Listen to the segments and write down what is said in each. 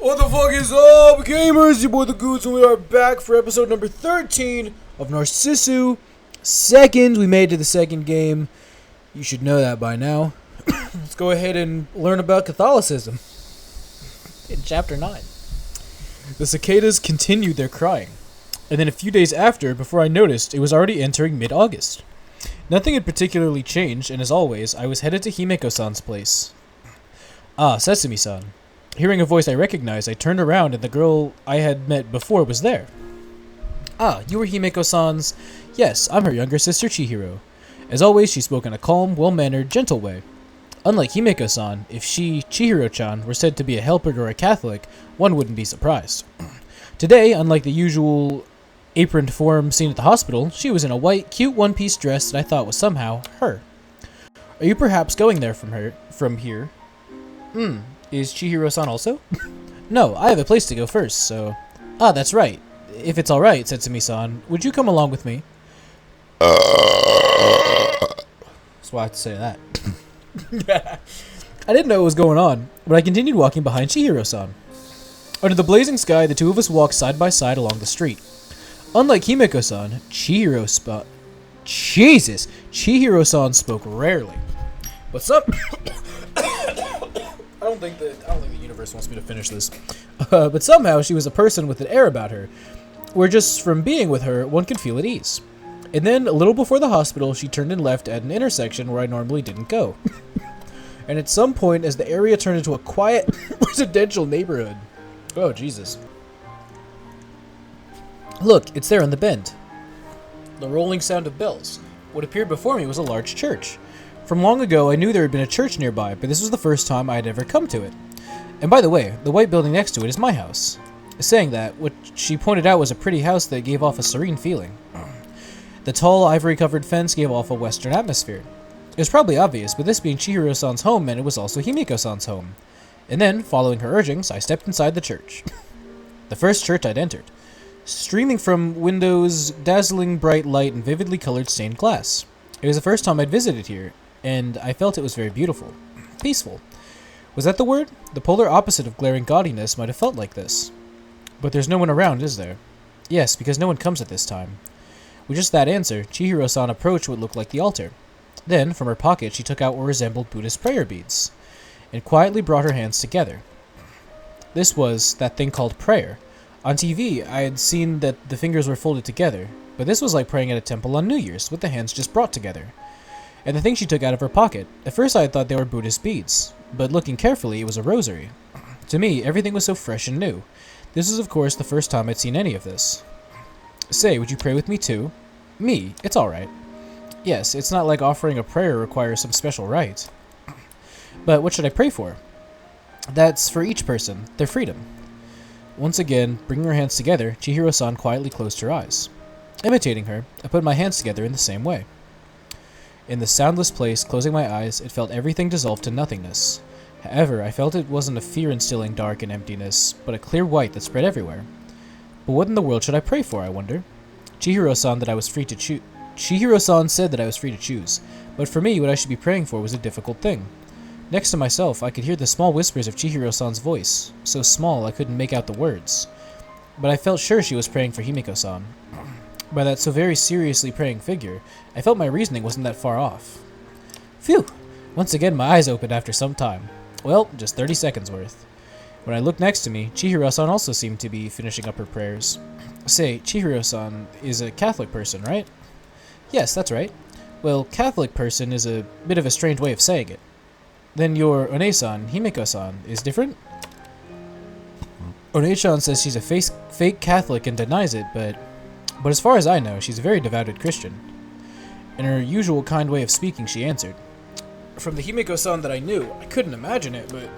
What the fuck is up, gamers? Your boy the Goots, and we are back for episode number 13 of Narcissu. We made it to the second game. You should know that by now. Let's go ahead and learn about Catholicism. In chapter 9. The cicadas continued their crying. And then a few days after, before I noticed, it was already entering mid-August. Nothing had particularly changed, and as always, I was headed to Himeko-san's place. Ah, Sesame-san. Hearing a voice I recognized, I turned around and the girl I had met before was there. Ah, you were Himeko-san's... Yes, I'm her younger sister Chihiro. As always, she spoke in a calm, well-mannered, gentle way. Unlike Himeko-san, if she, Chihiro-chan, were said to be a helper or a Catholic, one wouldn't be surprised. Today, unlike the usual aproned form seen at the hospital, she was in a white, cute one-piece dress that I thought was somehow her. Are you perhaps going there from here? Is Chihiro-san also? No, I have a place to go first, so... Ah, that's right. If it's alright, Setsumi-san, would you come along with me? That's why I have to say that. I didn't know what was going on, but I continued walking behind Chihiro-san. Under the blazing sky, the two of us walked side by side along the street. Unlike Himeko-san, Chihiro-san spoke rarely. What's up? I don't think the universe wants me to finish this. But somehow she was a person with an air about her, where just from being with her, one could feel at ease. And then, a little before the hospital, she turned and left at an intersection where I normally didn't go. And at some point, as the area turned into a quiet residential neighborhood. Oh, Jesus. Look, it's there on the bend. The rolling sound of bells. What appeared before me was a large church. From long ago, I knew there had been a church nearby, but this was the first time I had ever come to it. And by the way, the white building next to it is my house. Saying that, what she pointed out was a pretty house that gave off a serene feeling. The tall, ivory-covered fence gave off a western atmosphere. It was probably obvious, but this being Chihiro-san's home meant it was also Himeko-san's home. And then, following her urgings, I stepped inside the church. The first church I'd entered. Streaming from windows, dazzling bright light and vividly colored stained glass. It was the first time I'd visited here, and I felt it was very beautiful. Peaceful. Was that the word? The polar opposite of glaring gaudiness might have felt like this. But there's no one around, is there? Yes, because no one comes at this time. With just that answer, Chihiro-san approached what looked like the altar. Then, from her pocket, she took out what resembled Buddhist prayer beads, and quietly brought her hands together. This was that thing called prayer. On TV, I had seen that the fingers were folded together, but this was like praying at a temple on New Year's, with the hands just brought together. And the thing she took out of her pocket, at first I had thought they were Buddhist beads, but looking carefully, it was a rosary. To me, everything was so fresh and new. This was, of course, the first time I'd seen any of this. Say, would you pray with me too? Me? It's alright. Yes, it's not like offering a prayer requires some special rite. But what should I pray for? That's for each person, their freedom. Once again, bringing her hands together, Chihiro-san quietly closed her eyes. Imitating her, I put my hands together in the same way. In the soundless place, closing my eyes, it felt everything dissolve to nothingness. However, I felt it wasn't a fear-instilling dark and emptiness, but a clear white that spread everywhere. But what in the world should I pray for, I wonder? Chihiro-san said that I was free to choose, but for me, what I should be praying for was a difficult thing. Next to myself, I could hear the small whispers of Chihiro-san's voice, so small I couldn't make out the words. But I felt sure she was praying for Himeko-san. By that so very seriously praying figure, I felt my reasoning wasn't that far off. Phew! Once again, my eyes opened after some time. Well, just 30 seconds worth. When I looked next to me, Chihiro-san also seemed to be finishing up her prayers. Say, Chihiro-san is a Catholic person, right? Yes, that's right. Well, Catholic person is a bit of a strange way of saying it. Then your One-san, Himeko-san, is different? One-chan says she's a fake Catholic and denies it, but as far as I know, she's a very devoted Christian. In her usual kind way of speaking, she answered. From the Himeko-san that I knew, I couldn't imagine it, but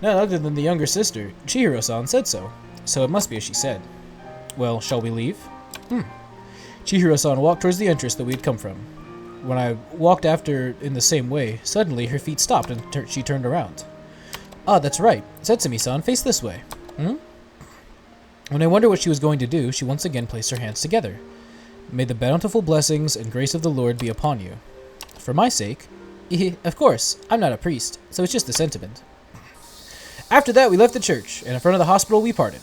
none other than the younger sister, Chihiro-san, said so. So it must be as she said. Well, shall we leave? Chihiro-san walked towards the entrance that we had come from. When I walked after in the same way, suddenly her feet stopped and she turned around. Ah, that's right. Setsumi-san, face this way. When I wondered what she was going to do, she once again placed her hands together. May the bountiful blessings and grace of the Lord be upon you. For my sake? Of course, I'm not a priest, so it's just a sentiment. After that, we left the church, and in front of the hospital, we parted.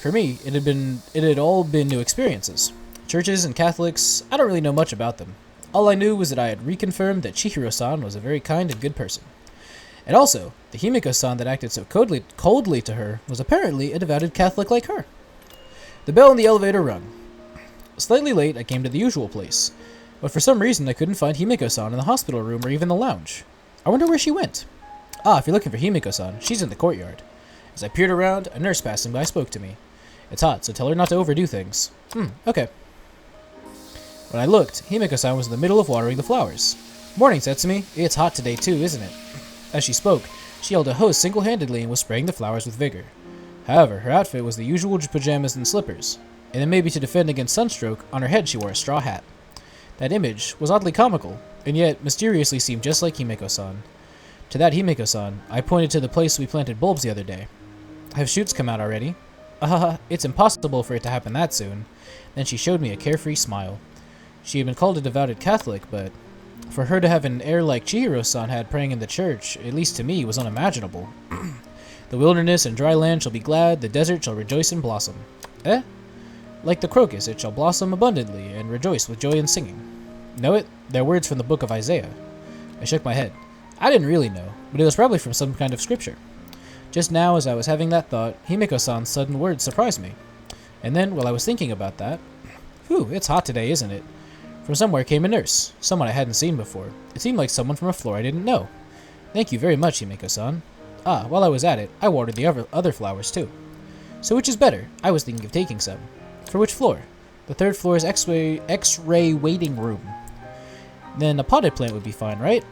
For me, it had all been new experiences. Churches and Catholics, I don't really know much about them. All I knew was that I had reconfirmed that Chihiro-san was a very kind and good person. And also, the Himiko-san that acted so coldly to her was apparently a devoted Catholic like her. The bell in the elevator rung. Slightly late, I came to the usual place, but for some reason I couldn't find Himiko-san in the hospital room or even the lounge. I wonder where she went. Ah, if you're looking for Himiko-san, she's in the courtyard. As I peered around, a nurse passing by spoke to me. It's hot, so tell her not to overdo things. Okay. When I looked, Himiko-san was in the middle of watering the flowers. Morning, Setsumi. It's hot today too, isn't it? As she spoke, she held a hose single-handedly and was spraying the flowers with vigor. However, her outfit was the usual pajamas and slippers, and then maybe to defend against sunstroke, on her head she wore a straw hat. That image was oddly comical, and yet mysteriously seemed just like Himiko-san. To that Himiko-san, I pointed to the place we planted bulbs the other day. Have shoots come out already? It's impossible for it to happen that soon. Then she showed me a carefree smile. She had been called a devoted Catholic, but for her to have an air like Chihiro-san had praying in the church, at least to me, was unimaginable. The wilderness and dry land shall be glad, the desert shall rejoice and blossom. Eh? Like the crocus, it shall blossom abundantly and rejoice with joy and singing. Know it? They're words from the book of Isaiah. I shook my head. I didn't really know, but it was probably from some kind of scripture. Just now, as I was having that thought, Himiko-san's sudden words surprised me. And then, while I was thinking about that, Whew, it's hot today, isn't it? From somewhere came a nurse, someone I hadn't seen before. It seemed like someone from a floor I didn't know. Thank you very much, Himiko-san. Ah, while I was at it, I watered the other flowers too. So which is better? I was thinking of taking some. For which floor? The third floor is X-ray waiting room. Then a potted plant would be fine, right?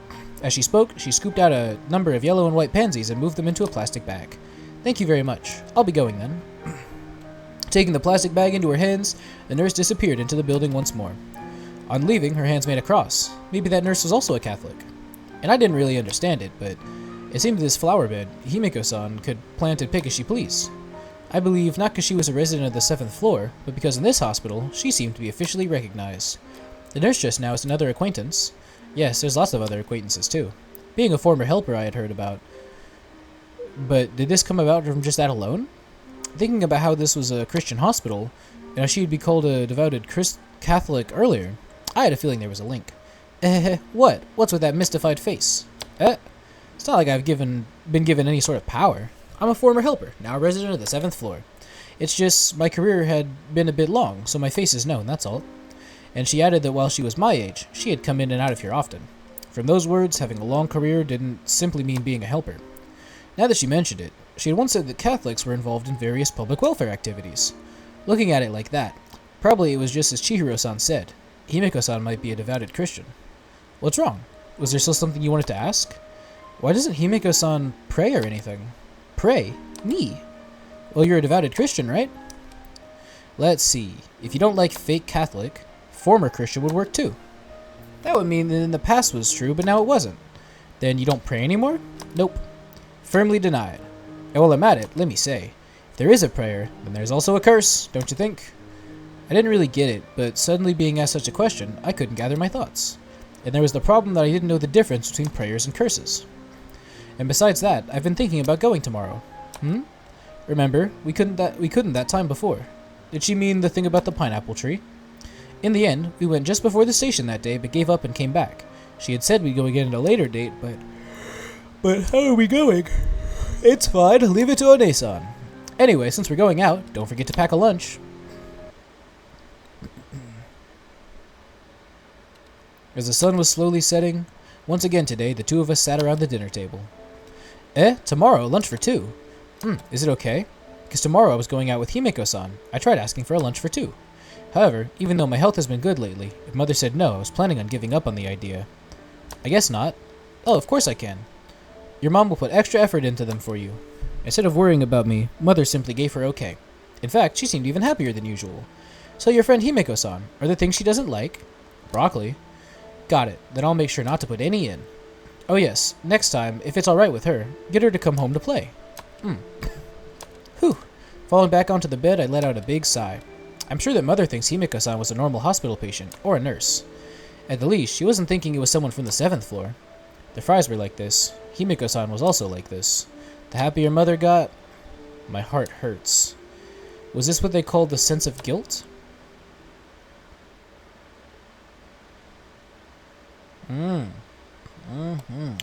As she spoke, she scooped out a number of yellow and white pansies and moved them into a plastic bag. Thank you very much. I'll be going then. Taking the plastic bag into her hands, the nurse disappeared into the building once more. On leaving, her hands made a cross. Maybe that nurse was also a Catholic. And I didn't really understand it, but it seemed this flower bed, Himiko-san could plant and pick as she pleased. I believe not because she was a resident of the 7th floor, but because in this hospital, she seemed to be officially recognized. The nurse just now is another acquaintance. Yes, there's lots of other acquaintances too. Being a former helper I had heard about. But did this come about from just that alone? Thinking about how this was a Christian hospital, and how she'd be called a devoted Catholic earlier, I had a feeling there was a link. What? What's with that mystified face? It's not like I've been given any sort of power. I'm a former helper, now a resident of the 7th floor. It's just my career had been a bit long, so my face is known, that's all. And she added that while she was my age, she had come in and out of here often. From those words, having a long career didn't simply mean being a helper. Now that she mentioned it, she had once said that Catholics were involved in various public welfare activities. Looking at it like that, probably it was just as Chihiro-san said. Himiko-san might be a devoted Christian. What's wrong? Was there still something you wanted to ask? Why doesn't Himiko-san pray or anything? Pray? Me? Well, you're a devoted Christian, right? Let's see. If you don't like fake Catholic, former Christian would work too. That would mean that in the past was true, but now it wasn't. Then you don't pray anymore? Nope. Firmly denied. And while I'm at it, let me say, if there is a prayer, then there's also a curse, don't you think? I didn't really get it, but suddenly being asked such a question, I couldn't gather my thoughts. And there was the problem that I didn't know the difference between prayers and curses. And besides that, I've been thinking about going tomorrow. Remember, we couldn't that time before. Did she mean the thing about the pineapple tree? In the end, we went just before the station that day, but gave up and came back. She had said we'd go again at a later date, but how are we going? It's fine, leave it to One-san. Anyway, since we're going out, don't forget to pack a lunch. As the sun was slowly setting, once again today, the two of us sat around the dinner table. Tomorrow, lunch for two. Is it okay? Because tomorrow I was going out with Himiko-san. I tried asking for a lunch for two. However, even though my health has been good lately, if Mother said no, I was planning on giving up on the idea. I guess not. Oh, of course I can. Your mom will put extra effort into them for you. Instead of worrying about me, Mother simply gave her okay. In fact, she seemed even happier than usual. So your friend Himiko-san, are there things she doesn't like? Broccoli. Got it. Then I'll make sure not to put any in. Oh yes, next time, if it's alright with her, get her to come home to play. Whew. Falling back onto the bed, I let out a big sigh. I'm sure that Mother thinks Himiko-san was a normal hospital patient, or a nurse. At the least, she wasn't thinking it was someone from the 7th floor. The fries were like this. Himiko-san was also like this. The happier mother got, my heart hurts. Was this what they called the sense of guilt?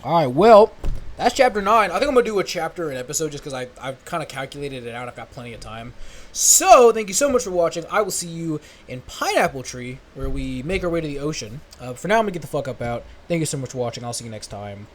Alright, well, that's chapter 9. I think I'm going to do a chapter an episode just because I've kind of calculated it out. I've got plenty of time. So, thank you so much for watching. I will see you in Pineapple Tree, where we make our way to the ocean. For now, I'm going to get the fuck up out. Thank you so much for watching. I'll see you next time.